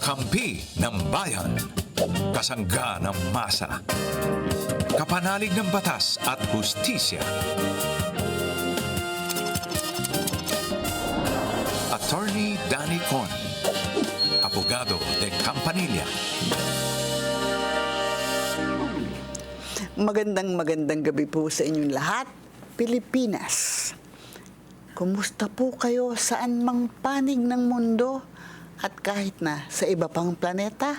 Kakampi ng bayan. Kasangga ng masa. Kapanalig ng batas at hustisya. Attorney Danny Con. Abogado de Campanilla. Magandang gabi po sa inyong lahat, Pilipinas. Kumusta po kayo saan mang panig ng mundo at kahit na sa iba pang planeta,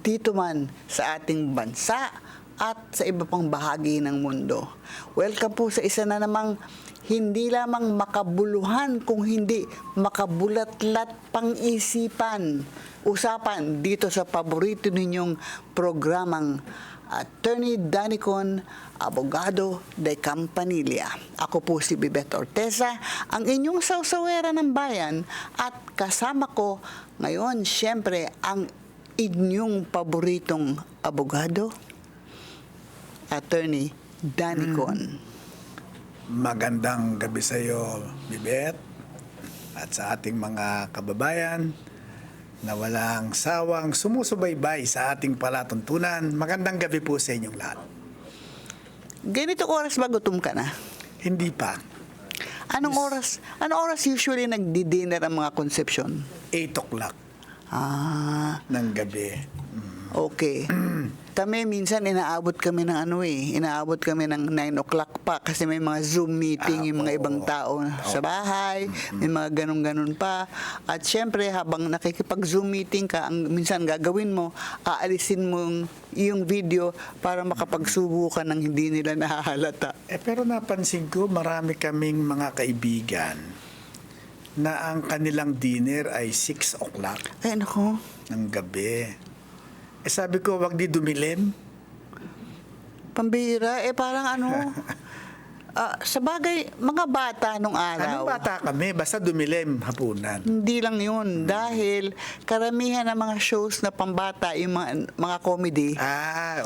dito man sa ating bansa at sa iba pang bahagi ng mundo. Welcome po sa isa na namang hindi lamang makabuluhan kung hindi makabulatlat pang-isipan. Usapan dito sa paborito ninyong programang Attorney Danny Con, Abogado de Campanilla. Ako po si Bibet Orteza, ang inyong sausawera ng bayan at kasama ko ngayon, syempre, ang inyong paboritong abogado, Attorney Danny Con. Magandang gabi sa iyo, Bibet, at sa ating mga kababayan na walang sawang sumusubaybay sa ating palatuntunan. Magandang gabi po sa inyong lahat. Ganito oras ba gutom ka na? Hindi pa. Anong oras usually nagdi-dinner ang mga konsepsyon? 8 o'clock ng gabi. Okay. Kami minsan inaabot kami ng inaabot kami ng 9 o'clock pa kasi may mga Zoom meeting yung mga ibang tao sa bahay, may mga ganun-ganun pa. At syempre habang nakikipag-Zoom meeting ka, ang minsan gagawin mo, aalisin mo yung video para makapagsubo ka ng hindi nila nahahalata. Pero napansin ko, marami kaming mga kaibigan na ang kanilang dinner ay 6 o'clock Ay, nako. ng gabi. Sabi ko, wag di dumilim. Pambihira. Parang sa bagay, mga bata nung araw. Anong bata kami? Basta dumilim hapunan. Hindi lang yun. Dahil karamihan ng mga shows na pambata, yung mga comedy,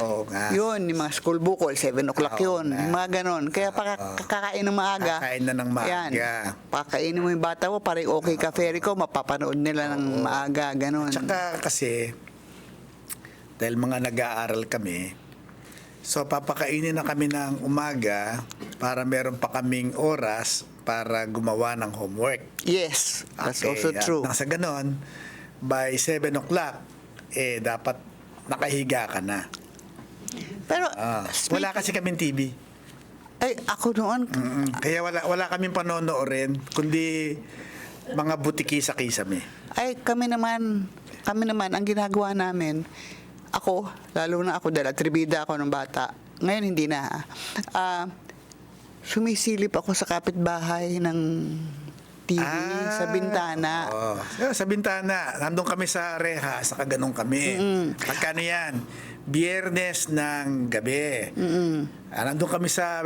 Oo nga. yun, yung mga school bukol, 7 o'clock Oo yun. nga. Yung mga ganon. Kaya kakain ng maaga. Kakain na ng maaga. Yan. Pakainin mo yung bata mo, parang okay ka, ferry ko, mapapanood nila ng maaga, ganon. Tsaka kasi, dahil mga nag-aaral kami, so papakainin na kami ng umaga para meron pa kaming oras para gumawa ng homework. Yes, that's Okay, also at true. nang sa ganon, by 7 o'clock, dapat nakahiga ka na. Pero, Wala kasi kaming TV. ay, ako noon, Kaya wala kaming panonoorin, kundi mga butiki-sa-kisame. ay, kami naman, ang ginagawa namin, ako, lalo na ako dahil atribida ako ng bata. Ngayon hindi na. Sumisilip ako sa kapitbahay ng TV sa bintana. Sa bintana. Nandun kami sa reha, saka ganun kami. Pagkano yan? Biyernes ng gabi. Nandun kami sa...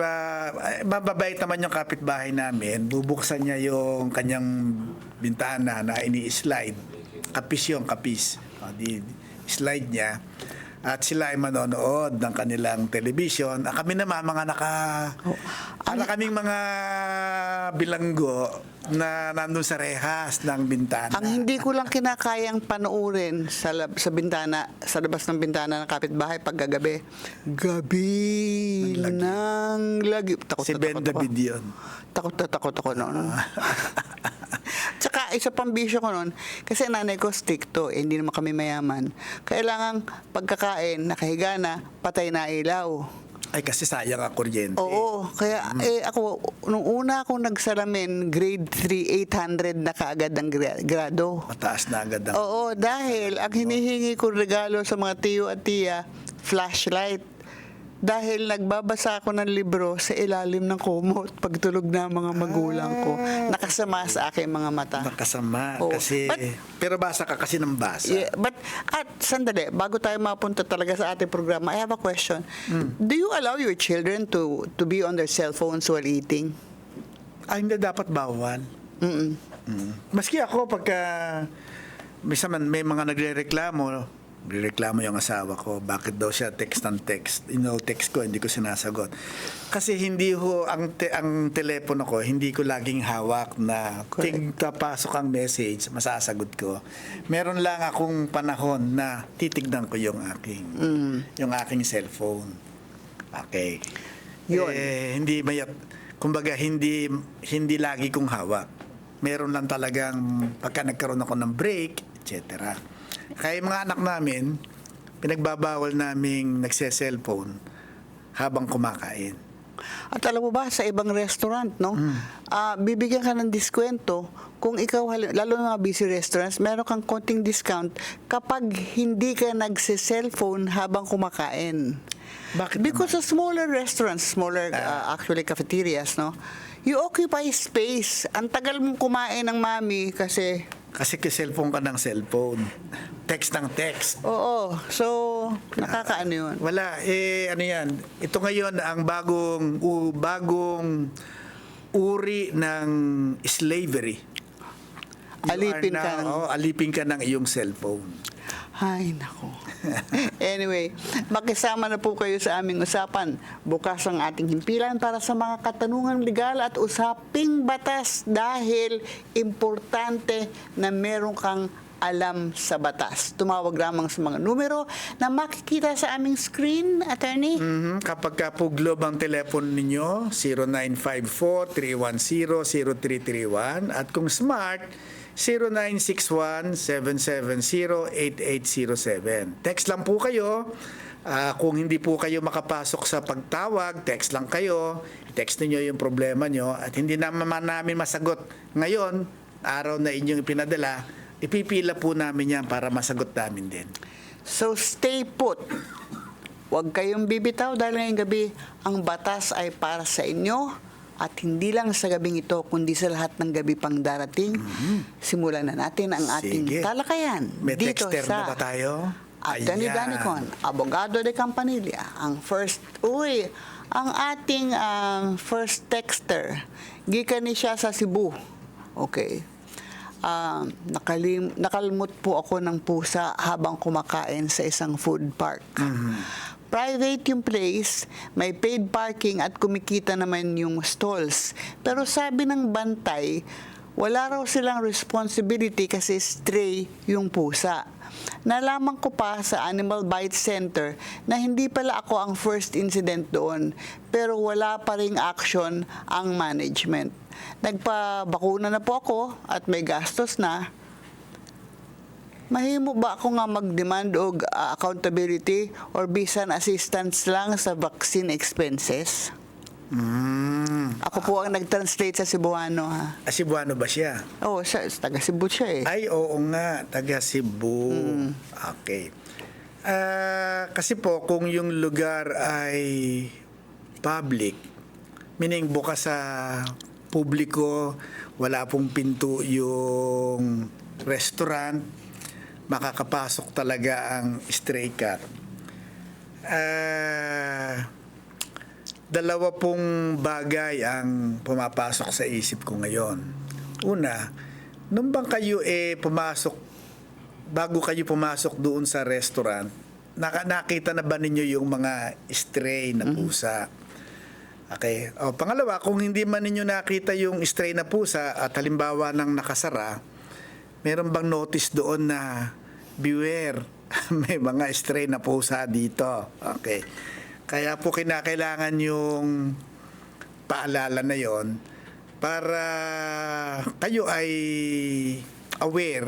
mababait naman yung kapitbahay namin. Bubuksan niya yung kanyang bintana na ini-slide. Kapis yung kapis. Slide niya. At sila ay manonood ng kanilang television. Kami naman mga kaming mga bilanggo na nandun sa rehas ng bintana. Ang hindi ko lang kinakayang panoorin sa bintana, sa labas ng bintana ng kapitbahay paggagabi. Gabi ng lagi. Takot Si na Ben takot ako. David yun. Takot ako noon. Tsaka isa pang bisyo ko noon, kasi nanay ko stricto, hindi naman kami mayaman. Kailangan pagkakain, nakahiga na, patay na ilaw. Ay, kasi sayang ang kuryente. Oo, kaya ako, nung una akong nagsalamin, grade 3, 800 na kaagad ang grado. Mataas na agad ang... Oo, dahil ang hinihingi kong regalo sa mga tiyo at tiya, flashlight. Dahil nagbabasa ako ng libro sa ilalim ng kumot pagtulog na mga magulang ko. Nakasama sa aking mga mata. Nakasama. Oo. Kasi... pero basa ka kasi ng basa. Yeah, at sandali, bago tayo mapunta talaga sa ating programa, I have a question. Do you allow your children to be on their cell phones while eating? Hindi dapat bawal. Maski ako pagka... may mga nagre-reklamo Nireklamo yung asawa ko, bakit daw siya text ng text. Text ko, hindi ko sinasagot. Kasi hindi ho, ang telepono ko, hindi ko laging hawak na pasok ang message, masasagot ko. Meron lang akong panahon na titignan ko yung aking cellphone. Okay. Yun. Hindi kumbaga hindi lagi kong hawak. Meron lang talagang pagka nagkaroon ako ng break, etc. Kaya yung mga anak namin, pinagbabawal naming nagse-cellphone habang kumakain. At alam mo ba, sa ibang restaurant, no? Bibigyan ka ng diskwento kung ikaw, lalo na mga busy restaurants, meron kang konting discount kapag hindi ka nagse-cellphone habang kumakain. Bakit Because sa smaller restaurants, actually cafeterias, no? You occupy space. Ang tagal mong kumain ng mami kasi... Kasi cellphone ka ng cellphone. Text ng text. Oo. So, nakakaano yun? Wala. Ano yan? Ito ngayon ang bagong uri ng slavery. Alipin ka ng iyong cellphone. Ay, nako. Anyway, makisama na po kayo sa aming usapan. Bukas ang ating himpilan para sa mga katanungang legal at usaping batas dahil importante na meron kang alam sa batas. Tumawag lamang sa mga numero na makikita sa aming screen, attorney. Kapag ka po globe ang telepono ninyo, 0954-310-0331 at kung smart, 0961-770-8807. Text lang po kayo. Kung hindi po kayo makapasok sa pagtawag, text lang kayo. Text niyo yung problema nyo at hindi naman namin masagot ngayon, araw na inyong ipinadala, ipipila po namin yan para masagot namin din. So stay put. Huwag kayong bibitaw dahil ngayong gabi ang batas ay para sa inyo. At hindi lang sa gabing ito, kundi sa lahat ng gabi pang darating. Simulan na natin ang ating talakayan. May dito texter sa na ba tayo? Attorney Danicon, Abogado de Campanilla, ang ating first texter. Gikan ni siya sa Cebu. Okay. Nakalimot po ako ng pusa habang kumakain sa isang food park. Private yung place, may paid parking at kumikita naman yung stalls. Pero sabi ng bantay, wala raw silang responsibility kasi stray yung pusa. Nalaman ko pa sa Animal Bite Center na hindi pala ako ang first incident doon, pero wala pa ring action ang management. Nagpabakuna na po ako at may gastos na. Mahimo ba ako nga mag-demand og accountability or bisan assistance lang sa vaccine expenses? Ako po ang nag-translate sa Cebuano, ha? Cebuano ba siya? Oo, taga Cebu siya eh. Ay, oo nga, taga Cebu. Okay. Kasi po, kung yung lugar ay public, meaning bukas sa publiko, wala pong pinto yung restaurant, makakapasok talaga ang stray cat. Dalawa pong bagay ang pumapasok sa isip ko ngayon. Una, nung bang kayo bago kayo pumasok doon sa restaurant, nakita na ba ninyo yung mga stray na pusa? Okay. Pangalawa, kung hindi man ninyo nakita yung stray na pusa at halimbawa nang nakasara, meron bang notice doon na beware, may mga stray na pusa dito. Okay. Kaya po kinakailangan yung paalala na yon para kayo ay aware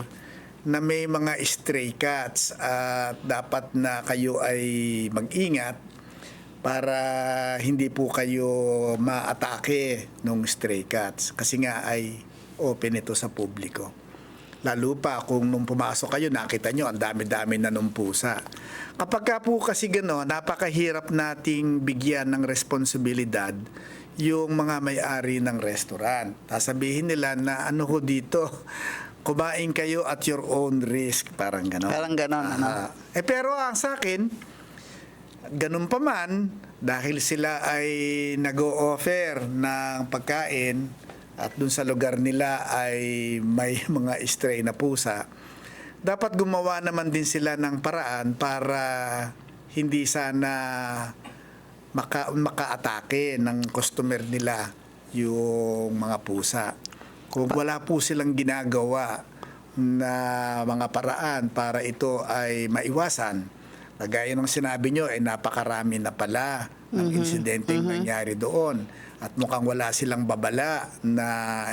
na may mga stray cats at dapat na kayo ay mag-ingat para hindi po kayo maatake ng stray cats kasi nga ay open ito sa publiko. Lalo pa kung nung pumasok kayo, nakita nyo, ang dami-dami na nung pusa. Kapag ka po kasi gano'n, napakahirap nating bigyan ng responsibilidad yung mga may-ari ng restaurant. Sasabihin nila na ano ho dito, kumain kayo at your own risk. Parang gano'n. Parang gano'n, ano? Pero ang sa akin, ganun pa man, dahil sila ay nag-o-offer ng pagkain, at dun sa lugar nila ay may mga stray na pusa, dapat gumawa naman din sila ng paraan para hindi sana maka-atake ng customer nila yung mga pusa. Kung wala po silang ginagawa na mga paraan para ito ay maiwasan, kagaya ng sinabi nyo, napakarami na pala ng insidente nangyari doon. At mukhang wala silang babala na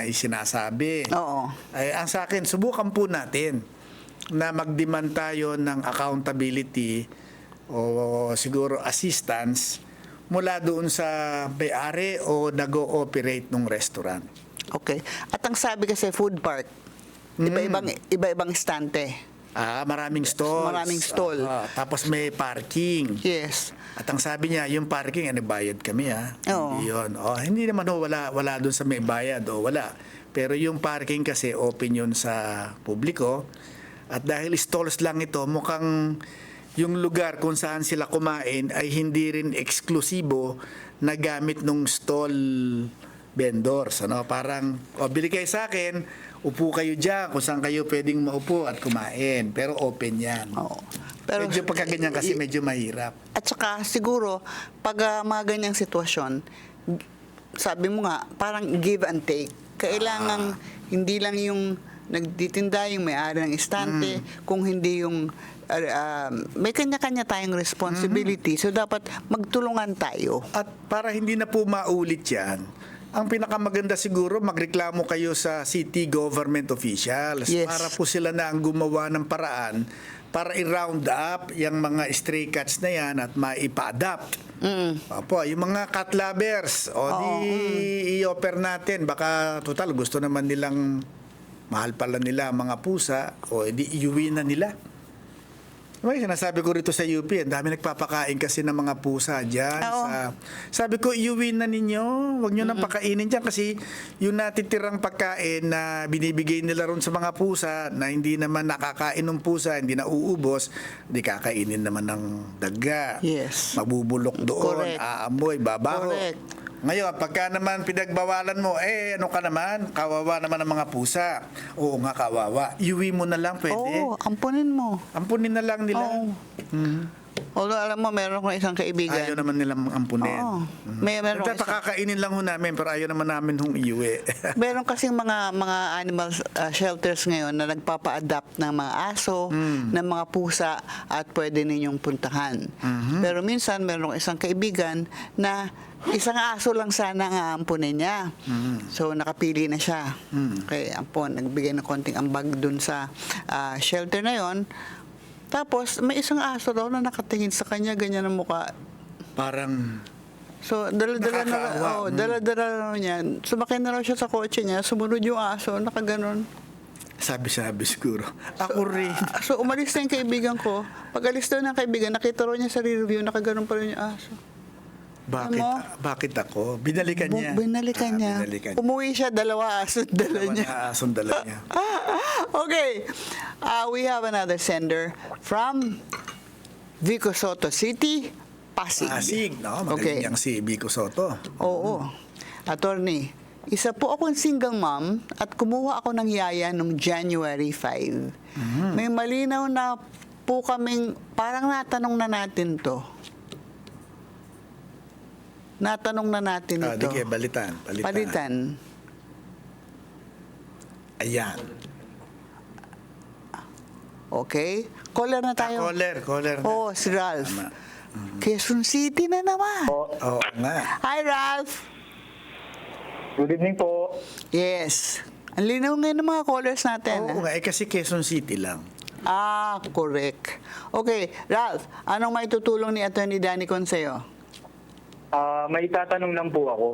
isinasabi. Oo. Ay, ang sa akin, subukan po natin na mag-demand tayo ng accountability o siguro assistance mula doon sa may-ari o nag-ooperate ng restaurant. Okay. At ang sabi kasi food park, iba-ibang estante. Maraming stalls. Maraming stall. Tapos may parking. Yes. At ang sabi niya, yung parking, bayad kami Oo. Hindi yun. Hindi naman wala doon sa may bayad wala. Pero yung parking kasi open yun sa publiko. At dahil stalls lang ito, mukhang yung lugar kung saan sila kumain ay hindi rin eksklusibo na gamit ng stall vendors. Parang, bili kayo sa akin, upo kayo dyan kung saan kayo pwedeng maupo at kumain. Pero open yan. Oo. Pero, medyo pagkaganyan kasi medyo mahirap. At saka siguro, pag mga ganyang sitwasyon, sabi mo nga, parang give and take. Kailangan hindi lang yung nagtitinda, yung may-ari ng estante, kung hindi yung may kanya-kanya tayong responsibility. So, dapat magtulungan tayo. At para hindi na po maulit yan, ang pinakamaganda siguro, magreklamo kayo sa city government officials. Yes. Para po sila na ang gumawa ng paraan para i-round up yung mga stray cats na yan at maipa-adapt. Opo, yung mga cat lovers, i-offer natin. Baka total, gusto naman nilang, mahal pala nila mga pusa, di iuwi na nila. Sinasabi ko rito sa UP, ang dami nagpapakain kasi ng mga pusa dyan. Sabi ko, iuwi na ninyo. Huwag nyo nang pakainin dyan kasi yung natitirang pagkain na binibigay nila ron sa mga pusa na hindi naman nakakain ng pusa, hindi na uubos, di kakainin naman ng daga. Yes. Mabubulok doon, Correct. aamoy, babaho. Correct. Ngayon, pagka naman pinagbawalan mo, ano ka naman? Kawawa naman ang mga pusa. Oo nga, kawawa. Iuwi mo na lang, pwede. Oo, ampunin mo. Ampunin na lang nila. Oo. Although, alam mo, meron akong isang kaibigan. Ayaw naman nilang ampunin. Oo. Meron akong Pakakainin lang ho namin, pero ayaw naman namin hong iuwi. Meron kasing mga animal shelters ngayon na nagpapa-adapt ng mga aso, ng mga pusa, at pwede ninyong puntahan. Pero minsan, meron isang kaibigan na isang aso lang sana ang aampunin niya. So, nakapili na siya. Okay, ampon, nagbigay ng konting ambag dun sa shelter na yon. Tapos, may isang aso daw na nakatingin sa kanya, ganyan ang mukha. Parang So, dala-dala na, nakakaawa. dala-dala na niya. Sumakay na raw siya sa kotse niya, sumunod yung aso, nakaganon. sabi siguro. Ako rin. So, umalis na yung kaibigan ko. Pag alis daw ng kaibigan, nakita raw niya sa rear view, nakaganon pa rin yung aso. Bakit ako? Binalikan niya. Binalikan niya. Umuwi siya, dalawa aso dala niya. Asong dala niya. Okay. We have another sender from Vico Soto City, Pasig. Pasig, no? Magaling niyang si Vico Soto. Oo. Attorney, isa po akong single mom at kumuha ako ng yaya noong January 5. May malinaw na po kaming, parang natanong na natin to. Natanong na natin ito. Di balitan. Palitan. Ayan. Okay? Caller na tayo. Caller na. Oo, si Ralph. Tama. Quezon City na naman. Oo nga. Hi, Ralph. Good evening po. Yes. Ang linaw ngayon ng mga callers natin. Oo nga, kasi Quezon City lang. Correct. Okay, Ralph, anong may tutulong ni Attorney Danny Con sa'yo? May tatanong lang po ako.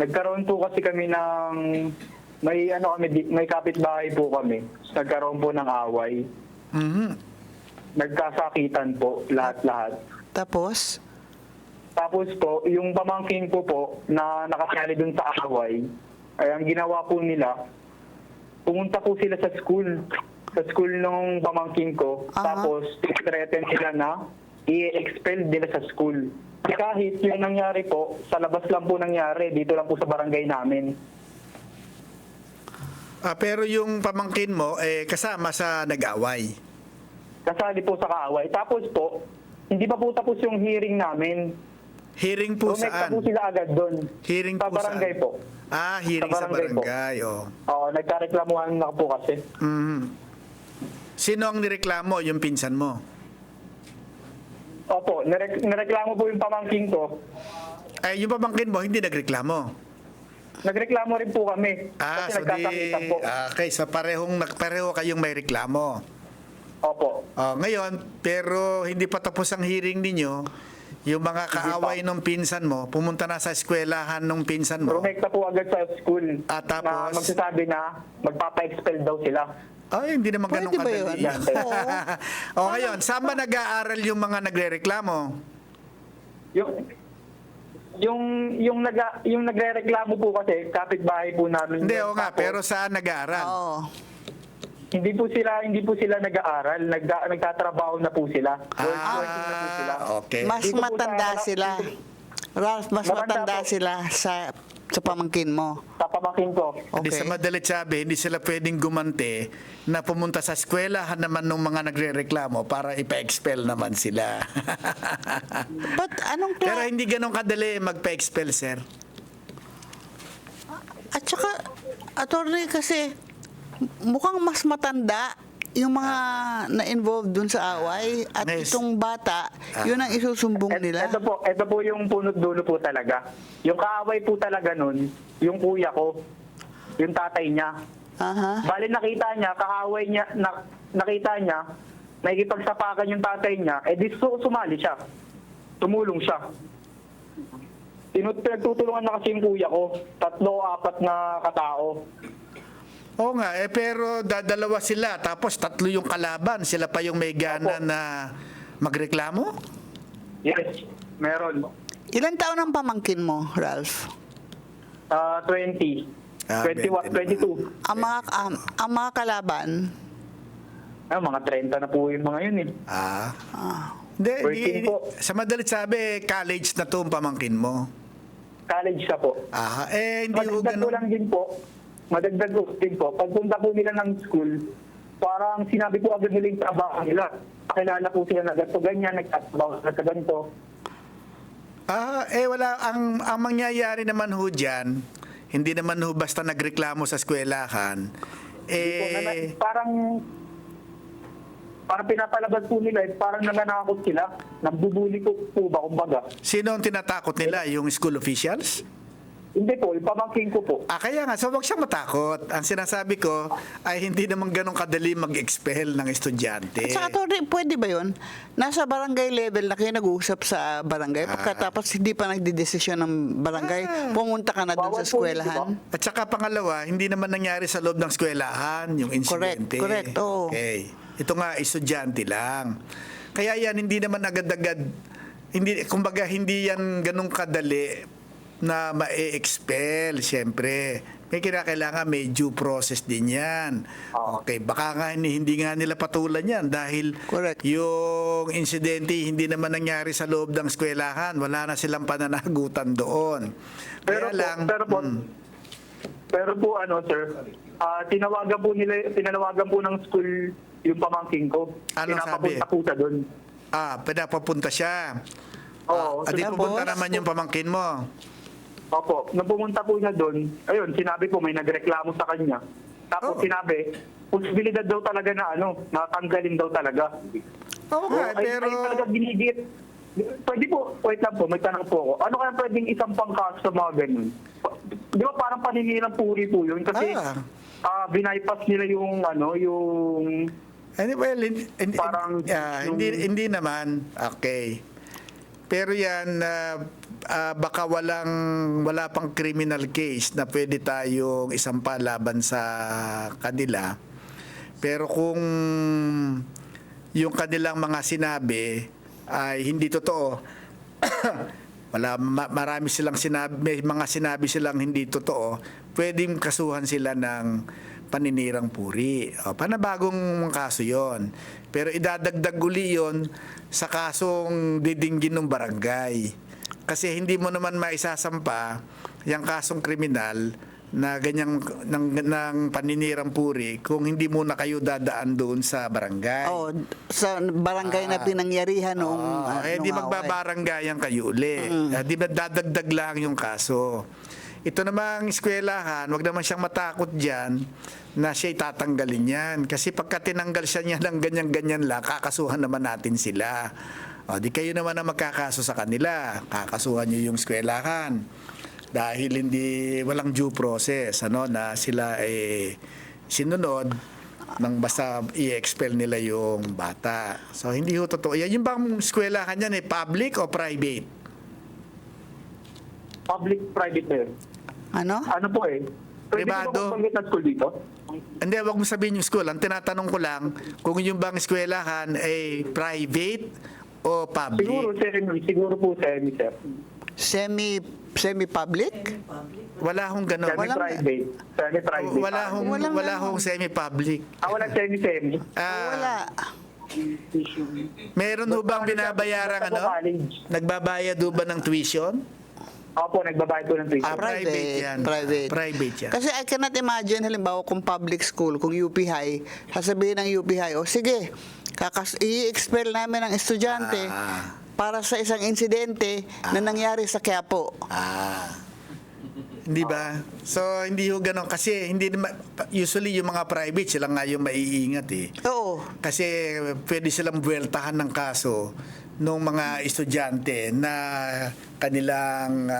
Nagkaroon po kasi kami ng may kapitbahay po kami. Nagkaroon po ng away. Nagkasakitan po lahat-lahat. Tapos po, yung pamangkin ko po na nakasali dun sa away, ay ang ginawa po nila, pumunta po sila sa school ng pamangkin ko. Tapos, threaten sila na i-expel nila sa school. Kahit yung nangyari po, sa labas lang po nangyari, dito lang po sa barangay namin. Pero yung pamangkin mo, kasama sa nag-away. Kasali po sa kaaway. Tapos po, hindi pa po tapos yung hearing namin. Hearing po Rumekta saan? po sila agad doon. Hearing sa po barangay saan? po. Hearing sa barangay po. barangay. Oo, nagkareklamuhan na po kasi. Sino ang nireklamo? Yung pinsan mo? Opo, nireklamo po yung pamangking ko. Yung pamangkin mo, hindi nagreklamo. Nagreklamo rin po kami. Kasi So nagkakakitan po. okay, so pareho kayong may reklamo. Opo. Ngayon, pero hindi pa tapos ang hearing ninyo. Yung mga kaaway ng pinsan mo, pumunta na sa eskwelahan ng pinsan mo. Rumekta po agad sa school. Tapos? Na magsasabi na magpapa-expel daw sila. Hindi naman ganun Pwede ba yun? kadali. Oo. Ngayon, saan ba nag-aaral yung mga nagrereklamo? Yung nagrereklamo po kasi kapitbahay po namin. Hindi, yun. nga, Tapos, pero saan nag-aaral? Oo. hindi po sila nag-aaral, nagtatrabaho na po sila. Working na po sila. Okay. Mas Dito po matanda sa- sila. Ralph, mas Matanda matanda po. sila sa pamangkin mo. Sa pamangkin ko. Hindi, sa madalit sabi, hindi sila pwedeng gumante na pumunta sa eskwelahan naman ng mga nagre-reklamo para ipa-expel naman sila. But anong Pero hindi ganun kadali magpa-expel, sir. At saka, attorney, kasi mukhang mas matanda yung mga na-involved dun sa away at Yes. itong bata, yun ang isusumbong nila. Ito po yung punot dulo po talaga. Yung kaaway po talaga nun, yung kuya ko, yung tatay niya. Aha. Bali nakita niya, kaaway niya, nakita niya, nakikipagsapakan yung tatay niya, sumali siya. Tumulong siya. Pinagtutulungan na kasi yung kuya ko, 3-4 na katao. Oo nga, pero dalawa sila, tapos 3 yung kalaban. Sila pa yung may gana Opo. na magreklamo? Yes, meron. Ilan taon ang pamangkin mo, Ralph? 20. 22. Ang mga kalaban, Mga 30 na po yung mga yun eh. Hindi, Working po. sa madalit sabi, college na to ang pamangkin mo. College siya po. Hindi ko Madagdag ko ganun. lang din po, pagpunta po nila ng school, parang sinabi po agad nila yung trabaho nila. Pakilala po sila na ganito, ganyan, nagtatrabaho na sa ganito. Wala. Ang mangyayari naman ho dyan, hindi naman ho basta nagreklamo sa eskwelahan. Parang pinapalabas po nila, parang nanganakot sila, nambubuli po ba, kumbaga. Sino ang tinatakot nila? Yung school officials? Hindi po, yung pamangkin ko po. Kaya nga, so wag siyang matakot. Ang sinasabi ko ay hindi naman ganun kadali mag-expel ng estudyante. at saka attorney, pwede ba yun? Nasa barangay level na kayo nag-uusap sa barangay, pagkatapos hindi pa nagdidesisyon ng barangay, pumunta ka na dun sa Bawal po, eskwelahan. At saka pangalawa, hindi naman nangyari sa loob ng eskwelahan yung insidente. Correct, oo. Okay. Ito nga, estudyante lang. Kaya yan, hindi naman agad-agad, kumbaga hindi yan ganun kadali na ma-expel, siyempre. May kailangan may due process din yan. Okay, baka nga hindi nga nila patulan yan dahil Correct. yung insidente hindi naman nangyari sa loob ng eskwelahan. Wala na silang pananagutan doon. Pero po, sir, tinawagan po ng school yung pamangkin ko. Anong sabi? Pinapapunta po siya doon. Pinapapunta siya. Oo. Di tapos? pupunta naman yung pamangkin mo. Opo, nung pumunta po siya doon, ayun, sinabi po may nagreklamo sa kanya. Tapos sinabi, posibilidad daw talaga na natanggalin daw talaga. Oo nga, pero... Ay talaga ginigit. Pwede po, wait lang po, may tanong po ako. Ano kaya pwedeng isang pangkaso sa mga ganun? Di ba parang paninirang puri po yun? Kasi binypass nila yung Well, Parang hindi naman. Okay. Pero yan, baka wala pang criminal case na pwede tayong isampa laban sa kanila. Pero kung yung kanilang mga sinabi ay hindi totoo, marami silang may mga sinabi silang hindi totoo, pwedeng kasuhan sila ng paninirang puri. Panabagong kaso yon. Pero idadagdag uli yon sa kasong didinggin ng barangay. Kasi hindi mo naman maisasampa yung kasong kriminal na ganyang ng paninirang puri kung hindi muna kayo dadaan doon sa barangay. Oh, sa barangay na pinangyarihan noong Di nung away. magbabaranggayan kayo uli. Di ba dadagdag lang yung kaso. Ito namang eskwelahan, wag naman siyang matakot dyan na siya'y tatanggalin yan. Kasi pagka tinanggal siya niya ng ganyan-ganyan lang, kakasuhan naman natin sila. O, di kayo naman ang magkakaso sa kanila. Kakasuhan niyo yung eskwelahan. Dahil walang due process, na sila sinunod nang basta i-expel nila yung bata. So, hindi ho totoo. Yan yung bang eskwelahan yan, public o private? Public-private na yun. Ano? Ano po Pwede Privado. ko ba na school dito? Hindi, wag mo sabihin yung school. Ang tinatanong ko lang, kung yung bang eskwelahan ay private o public? Siguro po semi, sir. Semi-public? Wala hong gano'n. Semi-private. Semi-private. Wala hong semi-public. Walang semi-semi. Wala. Meron ho bang binabayarang Nagbabayad ho ba ng tuition? Opo, nagbabayad po ng tuition. Private yan. Private yan. Kasi I cannot imagine, halimbawa, kung public school, kung UP High, sasabihin ng UP High, sige, i-expel namin ang estudyante para sa isang insidente na nangyari sa Quiapo. Hindi ba? So, hindi ho gano'n. Kasi, usually yung mga private, sila nga yung maiingat Oo. Kasi, pwede silang buweltahan ng kaso ng mga estudyante na kanilang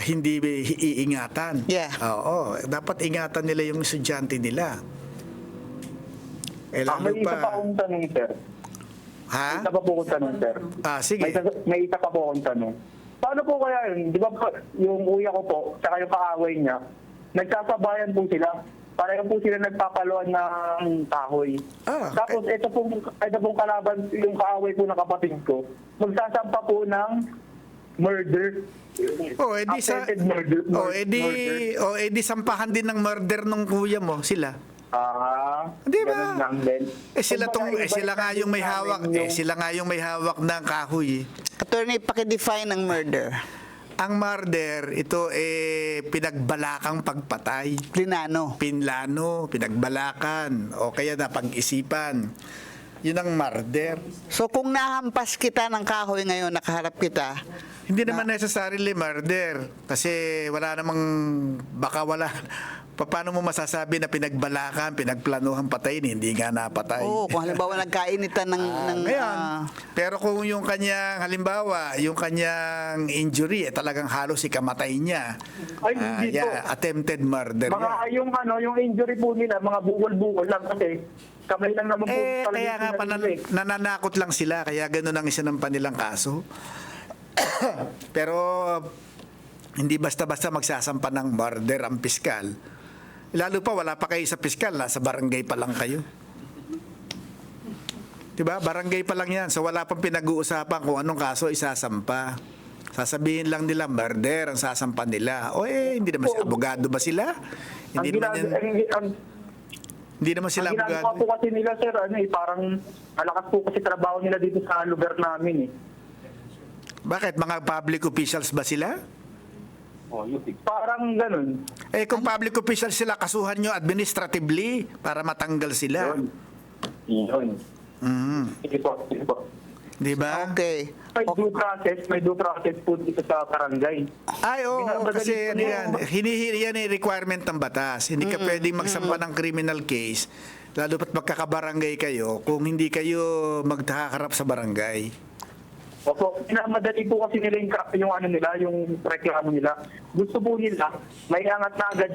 hindi iingatan. Yeah. Oo. Dapat ingatan nila yung estudyante nila. Lalo May isa pa akong tanong, sir. Ha? Isa pa po akong tanong, sir. Sige. May isa pa po akong tanong. Paano po kaya yun? Di ba yung kuya ko po, saka yung kaaway niya, nagsasabayan po sila. Pareho po sila nagpapaluan ng kahoy. Tapos ito pong kalaban, yung kaaway po ng kapatid ko, magsasampa po ng murder. Attempted murder. Edi sampahan din ng murder ng kuya mo sila. Di ba? Sila nga yung may hawak, sila nga yung may hawak ng kahoy. Attorney, paki-define ng murder. Ang murder, ito pinagbalakang pagpatay. Plinano. Pinlano, pinagbalakan, o kaya napag-isipan. Yun ang murder. So kung nahampas kita ng kahoy ngayon, nakaharap kita, Hindi naman necessarily murder. Kasi wala namang, baka wala. Paano mo masasabi na pinagbalakan, pinagplanuhan patayin, hindi nga napatay? oo, kung halimbawa nagkainitan ng Ngayon, pero kung yung kanyang, halimbawa, yung kanyang injury, talagang halos ikamatay niya. Ay, hindi po. Attempted murder. Mga yung injury po nila, mga bukol-bukol lang kasi kamay lang naman po talaga Kaya nga nananakot lang sila, kaya gano'n ang isa ng panilang kaso. Pero hindi basta-basta magsasampa ng murder ang piskal. Lalo pa, wala pa kayo sa piskal, nasa barangay pa lang kayo. Diba? Barangay pa lang yan. So wala pang pinag-uusapan kung anong kaso isasampa. Sasabihin lang nila murder ang sasampa nila. Hindi naman si abogado ba sila? Hindi naman sila ang ginagawa abogado. po kasi nila, sir, parang malakas po kasi trabaho nila dito sa lugar namin Bakit? Mga public officials ba sila? Parang ganun. Kung public officials sila, kasuhan nyo administratively para matanggal sila. Yun. Sige po. Di ba? Okay. May due process po dito sa barangay. Kasi yan ay requirement ng batas. Hindi ka pwedeng magsampa ng criminal case, lalo pat magkakabarangay kayo, kung hindi kayo magkakaharap sa barangay. Opo, pinamadali po kasi nila yung reklamo nila. Gusto po nila, may angat na agad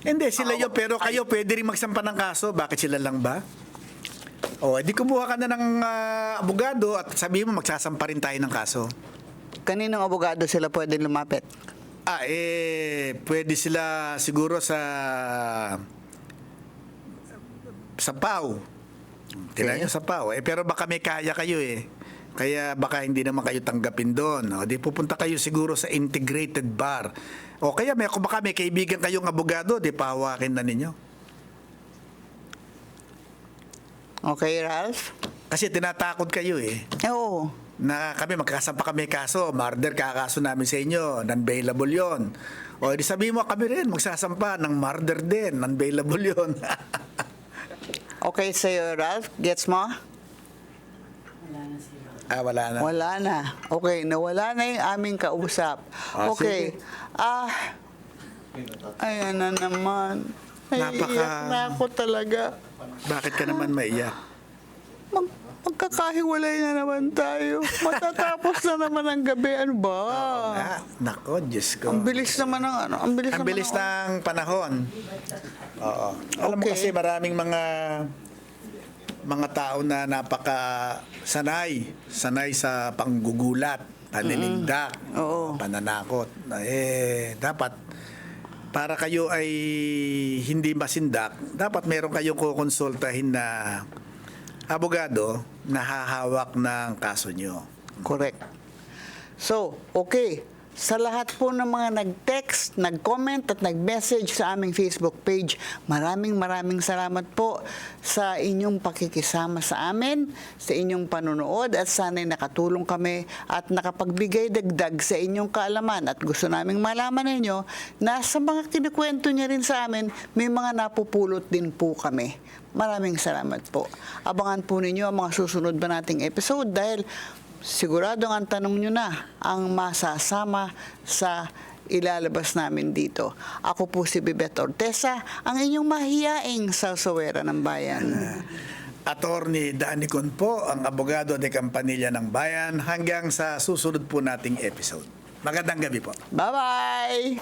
Hindi, sila yun, pero kayo pwede rin magsampa ng kaso. Bakit sila lang ba? Di kumuha ka na ng abogado at sabihin mo magsasampa rin tayo ng kaso. Kaninong abogado sila pwede lumapit? Pwede sila siguro sa PAW. Tila nyo sa PAW. Pero baka may kaya kayo Kaya baka hindi naman kayo tanggapin doon. Di pupunta kayo siguro sa integrated bar. O kaya baka may kaibigan kayong abogado, di pahawakin na ninyo. Okay, Ralph? Kasi tinatakot kayo Oo. na kami magkasampa kami kaso, murder kakaso namin sa inyo, non-bailable yon. O di sabihin mo kami rin, magsasampa ng murder din, non-bailable yon. Okay sa'yo, Ralph? Gets mo? Wala na. Wala na. Okay, nawala na yung aming kausap. Okay. Ayan na naman. Naiiyak na ako talaga. Bakit ka naman maiyak? Magkakahiwalay na naman tayo. Matatapos na naman ang gabi. Ano ba? Nako, Diyos ko. Ang bilis naman ng ano. Ang bilis, Ang bilis ng panahon. Oo. Alam mo Okay. kasi maraming mga tao na sanay sa panggugulat, paninindak, Oo. pananakot. Dapat para kayo ay hindi masindak, dapat meron kayong kukonsultahin na abogado na hahawak ng kaso nyo. Correct. So, okay. Sa lahat po ng mga nag-text, nag-comment at nag-message sa aming Facebook page, maraming salamat po sa inyong pakikisama sa amin, sa inyong panonood at sana'y nakatulong kami at nakapagbigay dagdag sa inyong kaalaman at gusto naming malaman ninyo na sa mga kinikwento niya rin sa amin, may mga napupulot din po kami. Maraming salamat po. Abangan po ninyo ang mga susunod ba nating episode dahil siguradong ang tanong nyo na ang masasama sa ilalabas namin dito. Ako po si Bebet Ortesa, ang inyong mahiyaing salsawera ng bayan. Attorney Danny Con po, ang abogado de Campanilla ng Bayan, hanggang sa susunod po nating episode. Magandang gabi po. Bye-bye!